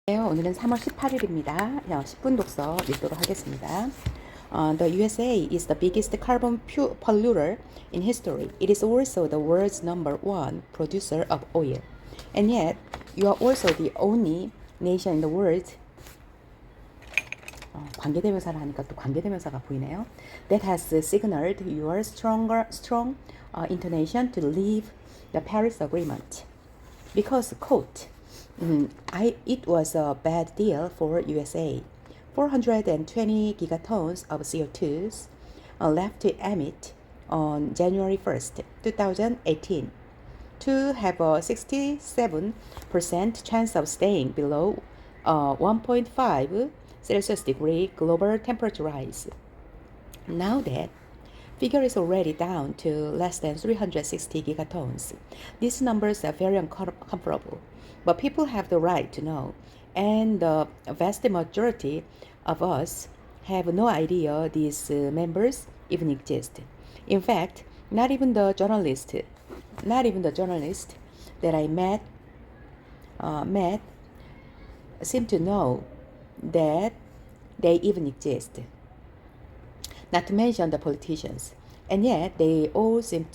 오늘은 3월 18일입니다. 10분 독서 읽도록 하겠습니다. The USA is the biggest carbon polluter in history. It is also the world's number one producer of oil. And yet, you are also the only nation in the world. 관계대명사를 하니까 또 관계대명사가 보이네요. That has signaled your strong intonation to leave the Paris Agreement. Because, quote, it was a bad deal for USA. 420 gigatons of CO2 left to emit on January 1st, 2018, to have a 67% chance of staying below 1.5 Celsius degree global temperature rise. Now that figure is already down to less than 360 gigatons. These numbers are very uncomfortable, but people have the right to know, and the vast majority of us have no idea these members even exist. In fact, not even the journalist that I met seem to know that they even exist. Not to mention the politicians, and yet they all seem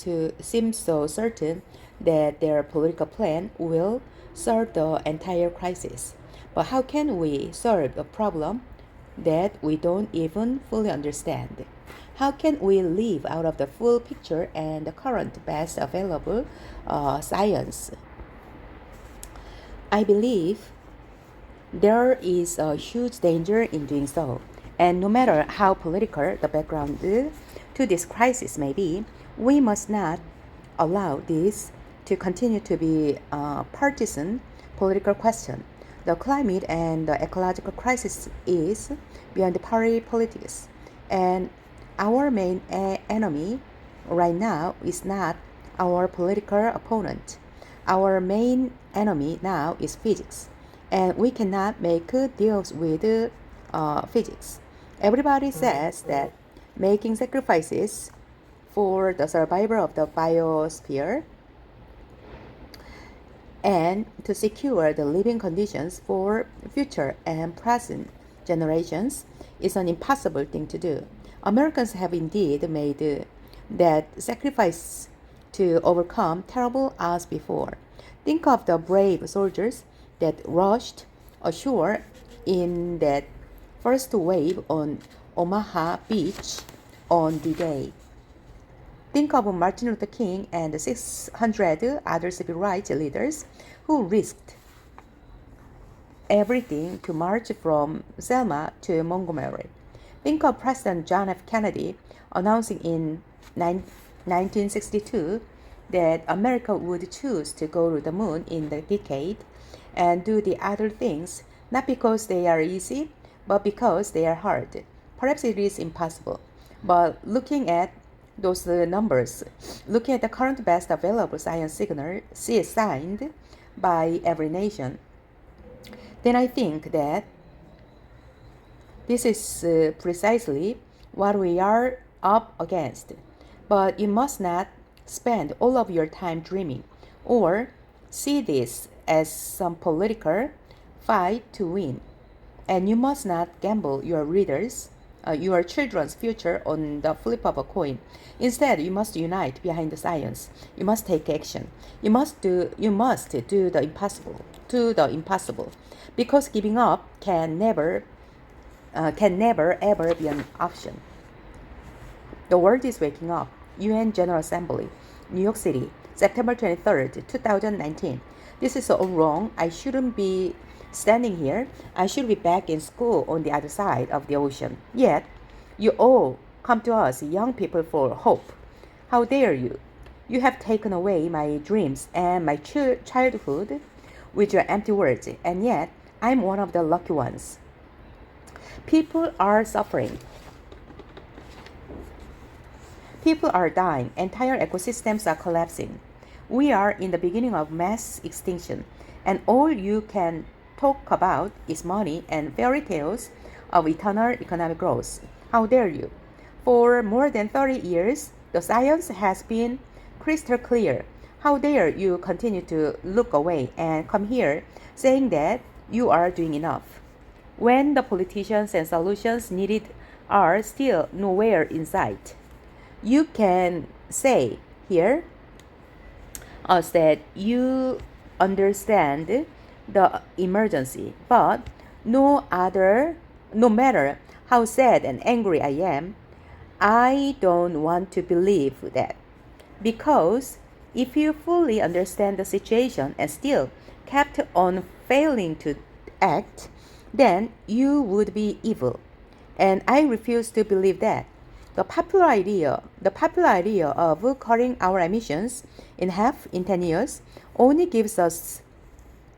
so certain that their political plan will solve the entire crisis. But how can we solve a problem that we don't even fully understand? How can we live out of the full picture and the current best available science? I believe there is a huge danger in doing so. And no matter how political the background to this crisis may be, we must not allow this to continue to be a partisan political question. The climate and the ecological crisis is beyond party politics, and our main enemy right now is not our political opponent. Our main enemy now is physics, and we cannot make deals with physics. Everybody says that making sacrifices for the survival of the biosphere and to secure the living conditions for future and present generations is an impossible thing to do. Americans have indeed made that sacrifice to overcome terrible odds before. Think of the brave soldiers that rushed ashore in that first wave on Omaha Beach on D-Day. Think of Martin Luther King and 600 other civil rights leaders who risked everything to march from Selma to Montgomery. Think of President John F. Kennedy announcing in 1962 that America would choose to go to the moon in the decade and do the other things not because they are easy, but because they are hard. Perhaps it is impossible. But looking at those numbers, looking at the current best available science signal signed by every nation, then I think that this is precisely what we are up against. But you must not spend all of your time dreaming or see this as some political fight to win. And you must not gamble your readers, your children's future on the flip of a coin. Instead, you must unite behind the science. You must take action. You must do the impossible, because giving up can never ever be an option. The world is waking up. UN General Assembly, New York City, September 23rd, 2019. This is all wrong. I shouldn't be standing here. I should be back in school on the other side of the ocean. Yet, you all come to us, young people, for hope. How dare you? You have taken away my dreams and my childhood with your empty words, and yet I'm one of the lucky ones. People are suffering. People are dying. Entire ecosystems are collapsing. We are in the beginning of mass extinction, and all you can talk about is money and fairy tales of eternal economic growth. How dare you? For more than 30 years, the science has been crystal clear. How dare you continue to look away and come here saying that you are doing enough. When the politicians and solutions needed are still nowhere in sight, you can say here us that you understand the emergency, but no matter how sad and angry I am, I don't want to believe that. Because if you fully understand the situation and still kept on failing to act, then you would be evil. And I refuse to believe that. The popular idea of cutting our emissions in half in 10 years only gives us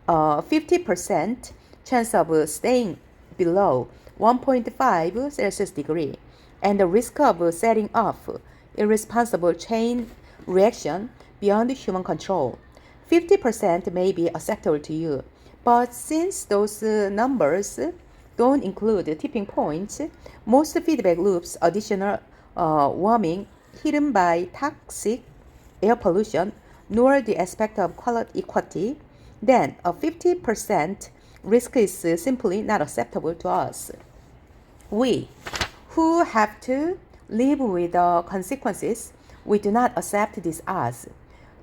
a 50% chance of staying below 1.5 Celsius degree, and the risk of setting off irresponsible chain reaction beyond human control. 50% may be acceptable to you, but since those numbers don't include tipping points, most feedback loops, additional warming hidden by toxic air pollution, nor the aspect of quality equity, then a 50% risk is simply not acceptable to us. We, who have to live with the consequences, we do not accept these odds.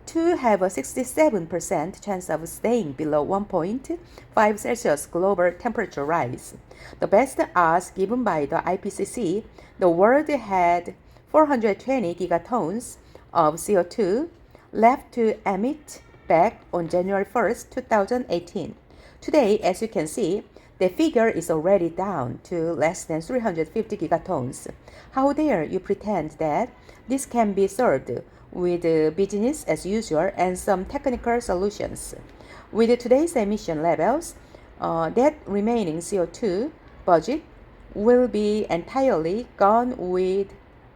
To have a 67% chance of staying below 1.5 Celsius global temperature rise, the best odds given by the IPCC, the world had 420 gigatons of CO2 left to emit back on January 1st, 2018. Today, as you can see, the figure is already down to less than 350 gigatons. How dare you pretend that this can be solved with business as usual and some technical solutions? With today's emission levels, that remaining CO2 budget will be entirely gone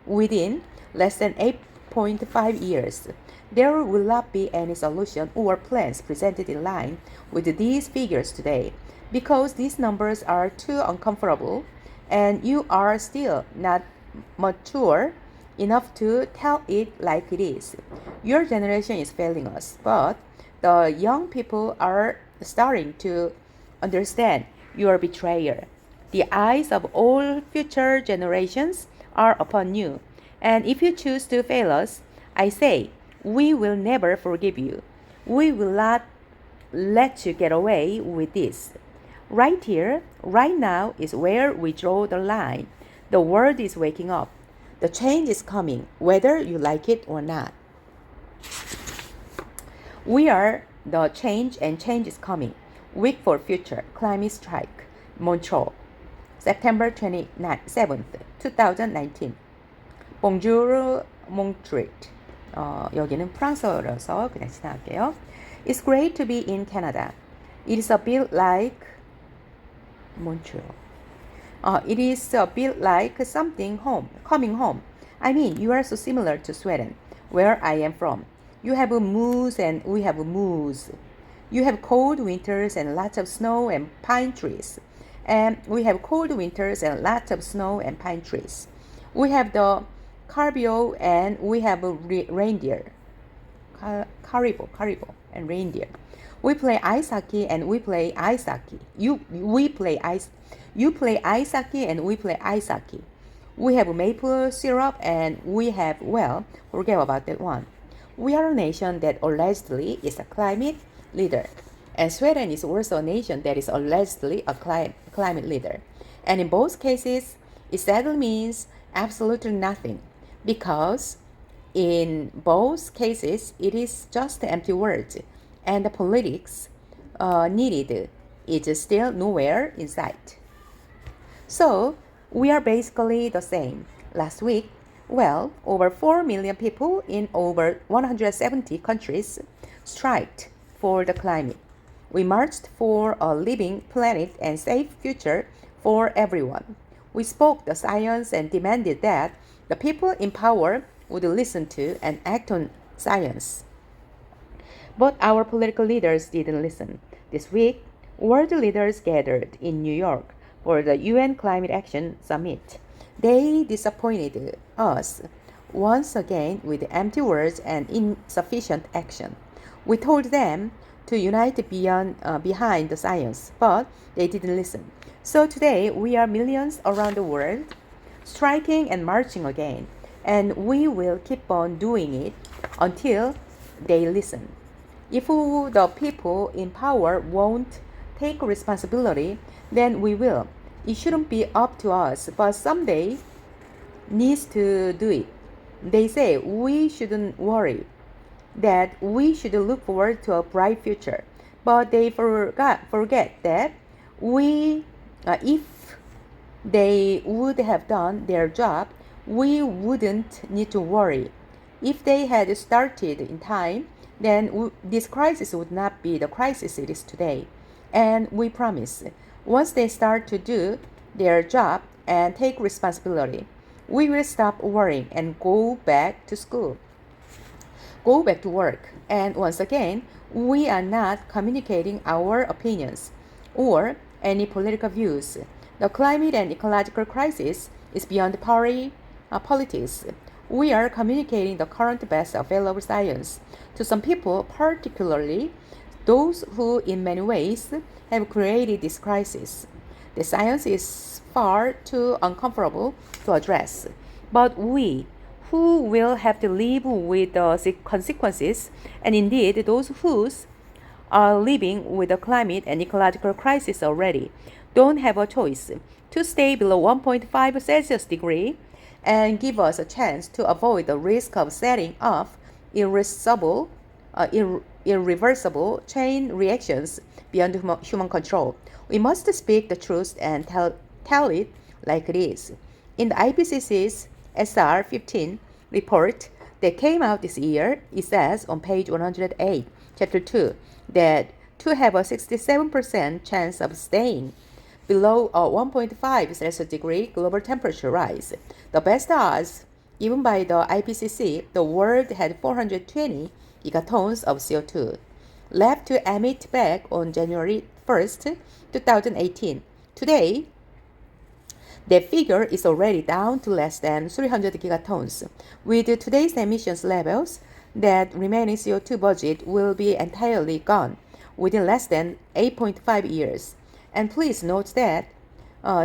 within less than 8.5 years. There will not be any solution or plans presented in line with these figures today, because these numbers are too uncomfortable and you are still not mature enough to tell it like it is. Your generation is failing us, but the young people are starting to understand your betrayal. The eyes of all future generations are upon you, and if you choose to fail us, I say, we will never forgive you. We will not let you get away with this. Right here, right now is where we draw the line. The world is waking up. The change is coming, whether you like it or not. We are the change, and change is coming. Week for Future Climate Strike, Montreal, September 27th, 2019. Bonjour, Montreal. 여기는 프랑스어라서 그냥 지나갈게요. It's great to be in Canada. It is a bit like Montreal. It is a bit like coming home. I mean, you are so similar to Sweden, where I am from. You have a moose and we have a moose. You have cold winters and lots of snow and pine trees. And we have cold winters and lots of snow and pine trees. We have the caribou and we have a reindeer. Caribou and reindeer. We play ice hockey and we play ice hockey. You play ice hockey and we play ice hockey. We have maple syrup and we have, well, forget about that one. We are a nation that allegedly is a climate leader. And Sweden is also a nation that is allegedly a climate leader. And in both cases, it sadly means absolutely nothing, because in both cases, it is just empty words, and the politics needed is still nowhere in sight. So, we are basically the same. Last week, well, over 4 million people in over 170 countries striked for the climate. We marched for a living planet and safe future for everyone. We spoke the science and demanded that the people in power would listen to and act on science. But our political leaders didn't listen. This week, world leaders gathered in New York for the UN Climate Action Summit. They disappointed us once again with empty words and insufficient action. We told them to unite behind the science, but they didn't listen. So today we are millions around the world, striking and marching again, and we will keep on doing it until they listen. If the people in power won't take responsibility, then we will. It shouldn't be up to us, but someday needs to do it. They say we shouldn't worry, that we should look forward to a bright future, but they forget that if they would have done their job, we wouldn't need to worry. If they had started in time, then this crisis would not be the crisis it is today. And we promise, once they start to do their job and take responsibility, we will stop worrying and go back to school, go back to work. And once again, we are not communicating our opinions or any political views. The climate and ecological crisis is beyond politics. We are communicating the current best available science to some people, particularly those who in many ways have created this crisis. The science is far too uncomfortable to address, but we who will have to live with the consequences, and indeed those who are living with the climate and ecological crisis already, don't have a choice to stay below 1.5 Celsius degree and give us a chance to avoid the risk of setting off irreversible chain reactions beyond human control. We must speak the truth and tell it like it is. In the IPCC's SR 15 report that came out this year, it says on page 108, chapter 2, that to have a 67% chance of staying below a 1.5 Celsius degree global temperature rise, the best odds given by the IPCC, the world had 420 gigatons of CO2 left to emit back on January 1st, 2018. Today, that figure is already down to less than 300 gigatons. With today's emissions levels, that remaining CO2 budget will be entirely gone within less than 8.5 years. And please note that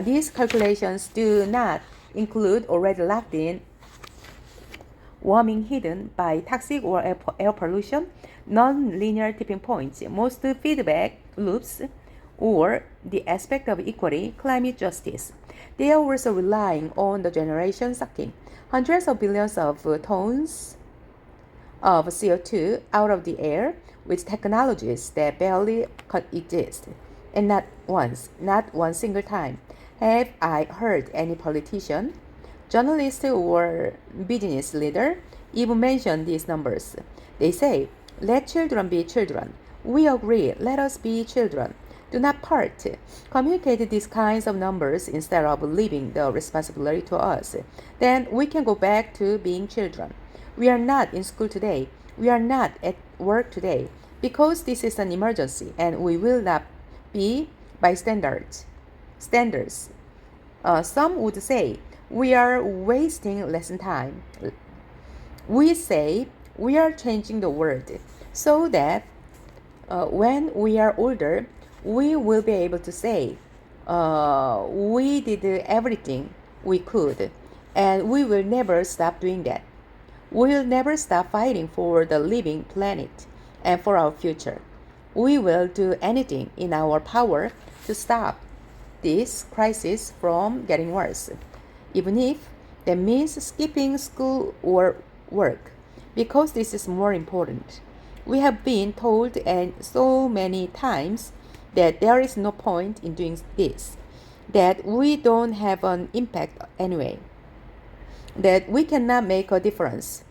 these calculations do not include already locked in warming hidden by toxic or air pollution, non-linear tipping points, most feedback loops, or the aspect of equity, climate justice. They are also relying on the generation sucking hundreds of billions of tons of CO2 out of the air with technologies that barely exist. And not one single time have I heard any politician, journalist, or business leader even mention these numbers. They say, let children be children. We agree, let us be children. Do not part. Communicate these kinds of numbers instead of leaving the responsibility to us. Then we can go back to being children. We are not in school today. We are not at work today because this is an emergency and we will not be bystanders. Some would say we are wasting lesson time. We say we are changing the world so that when we are older, we will be able to say we did everything we could, and we will never stop doing that. We will never stop fighting for the living planet and for our future. We will do anything in our power to stop this crisis from getting worse, even if that means skipping school or work, because this is more important. We have been told and so many times that there is no point in doing this, that we don't have an impact anyway, that we cannot make a difference.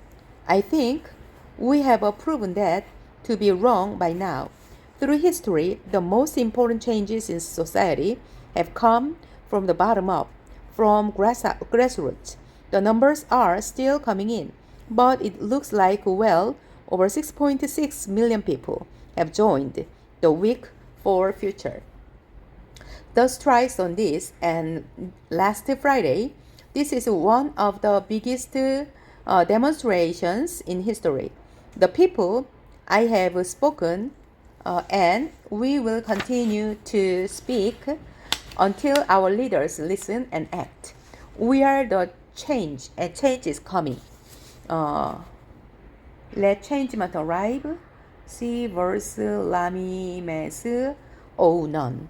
I think we have proven that to be wrong by now. Through history, the most important changes in society have come from the bottom up, from grassroots. The numbers are still coming in, but it looks like well over 6.6 million people have joined the Week for Future. The strikes on this and last Friday, this is one of the biggest demonstrations in history. The people I have spoken And we will continue to speak until our leaders listen and act. We are the change, and change is coming. Let change must arrive. See verse lamimes ou non.